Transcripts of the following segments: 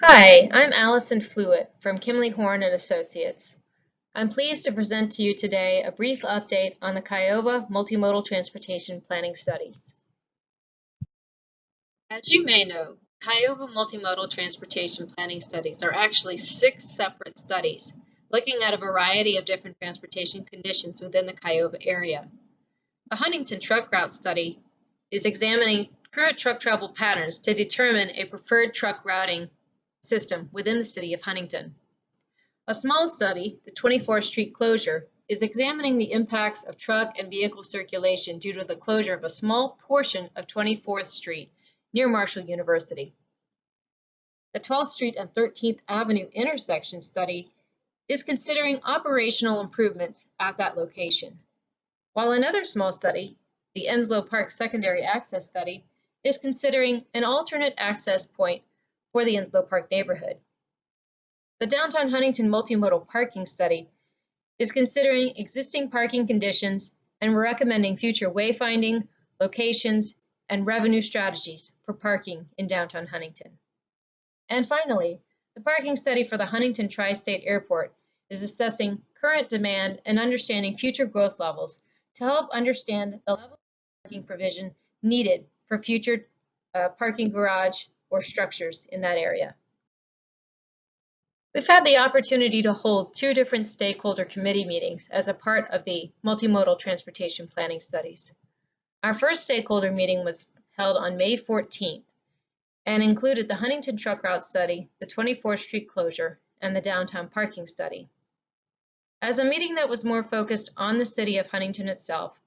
Hi, I'm Allison Flewitt from Kimley Horn and Associates. I'm pleased to present to you today a brief update on the KYOVA Multimodal Transportation Planning Studies. As you may know, KYOVA Multimodal Transportation Planning Studies are actually 6 separate studies looking at a variety of different transportation conditions within the KYOVA area. The Huntington Truck Route Study is examining current truck travel patterns to determine a preferred truck routing system within the city of Huntington. A small study, the 24th Street closure, is examining the impacts of truck and vehicle circulation due to the closure of a small portion of 24th Street near Marshall University. The 12th Street and 13th Avenue intersection study is considering operational improvements at that location. While another small study, the Enslow Park Secondary Access Study, is considering an alternate access point for the Enslow Park neighborhood. The Downtown Huntington Multimodal Parking Study is considering existing parking conditions and recommending future wayfinding, locations, and revenue strategies for parking in downtown Huntington. And finally, the parking study for the Huntington Tri-State Airport is assessing current demand and understanding future growth levels to help understand the level of parking provision needed for future parking garage or structures in that area. We've had the opportunity to hold 2 different stakeholder committee meetings as a part of the multimodal transportation planning studies. Our first stakeholder meeting was held on May 14th and included the Huntington Truck Route Study, the 24th Street closure, and the downtown parking study. As a meeting that was more focused on the city of Huntington itself,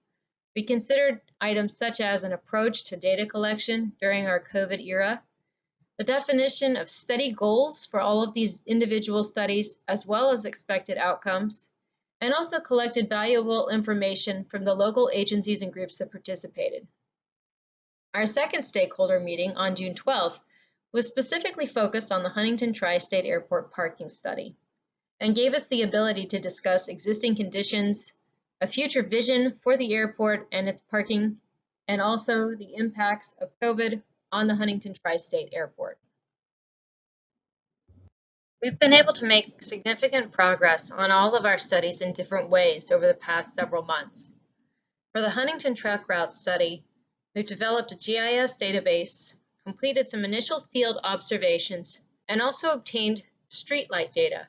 we considered items such as an approach to data collection during our COVID era, the definition of steady goals for all of these individual studies, as well as expected outcomes, and also collected valuable information from the local agencies and groups that participated. Our second stakeholder meeting on June 12th was specifically focused on the Huntington Tri-State Airport parking study and gave us the ability to discuss existing conditions, a future vision for the airport and its parking, and also the impacts of COVID on the Huntington Tri-State Airport. We've been able to make significant progress on all of our studies in different ways over the past several months. For the Huntington Truck Route Study, we've developed a GIS database, completed some initial field observations, and also obtained streetlight data.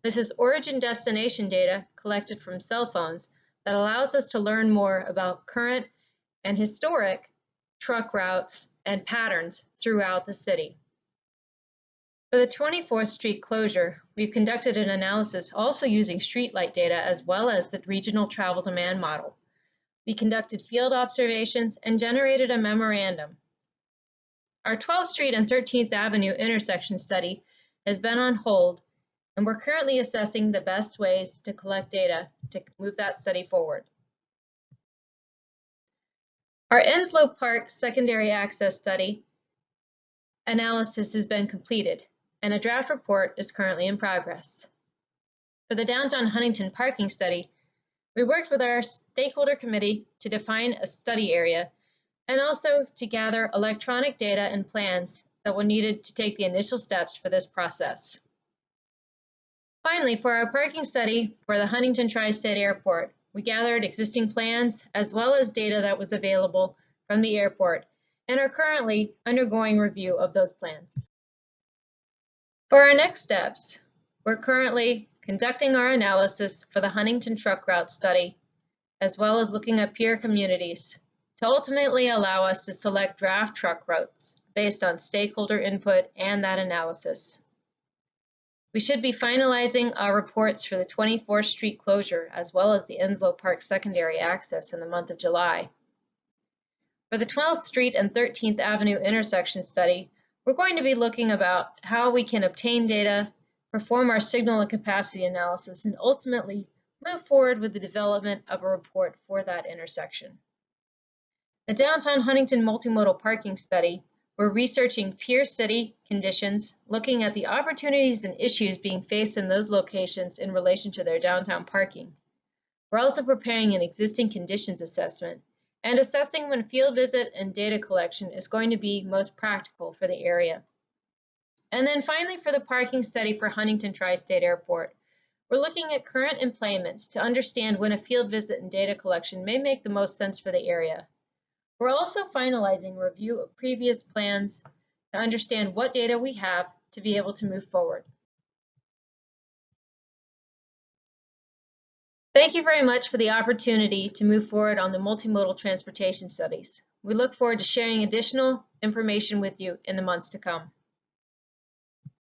This is origin-destination data collected from cell phones that allows us to learn more about current and historic truck routes and patterns throughout the city. For the 24th Street closure, we've conducted an analysis also using streetlight data as well as the regional travel demand model. We conducted field observations and generated a memorandum. Our 12th Street and 13th Avenue intersection study has been on hold, and we're currently assessing the best ways to collect data to move that study forward. Our Enslow Park Secondary Access Study analysis has been completed, and a draft report is currently in progress. For the Downtown Huntington Parking Study, we worked with our stakeholder committee to define a study area and also to gather electronic data and plans that were needed to take the initial steps for this process. Finally, for our parking study for the Huntington Tri-State Airport, we gathered existing plans as well as data that was available from the airport and are currently undergoing review of those plans. For our next steps, we're currently conducting our analysis for the Huntington Truck Route Study, as well as looking at peer communities to ultimately allow us to select draft truck routes based on stakeholder input and that analysis. We should be finalizing our reports for the 24th Street closure as well as the Enslow Park secondary access in the month of July. For the 12th Street and 13th Avenue intersection study, we're going to be looking about how we can obtain data, perform our signal and capacity analysis, and ultimately move forward with the development of a report for that intersection. The Downtown Huntington Multimodal Parking Study, we're researching peer city conditions, looking at the opportunities and issues being faced in those locations in relation to their downtown parking. We're also preparing an existing conditions assessment and assessing when field visit and data collection is going to be most practical for the area. And then finally, for the parking study for Huntington Tri-State Airport, we're looking at current employments to understand when a field visit and data collection may make the most sense for the area. We're also finalizing a review of previous plans to understand what data we have to be able to move forward. Thank you very much for the opportunity to move forward on the multimodal transportation studies. We look forward to sharing additional information with you in the months to come.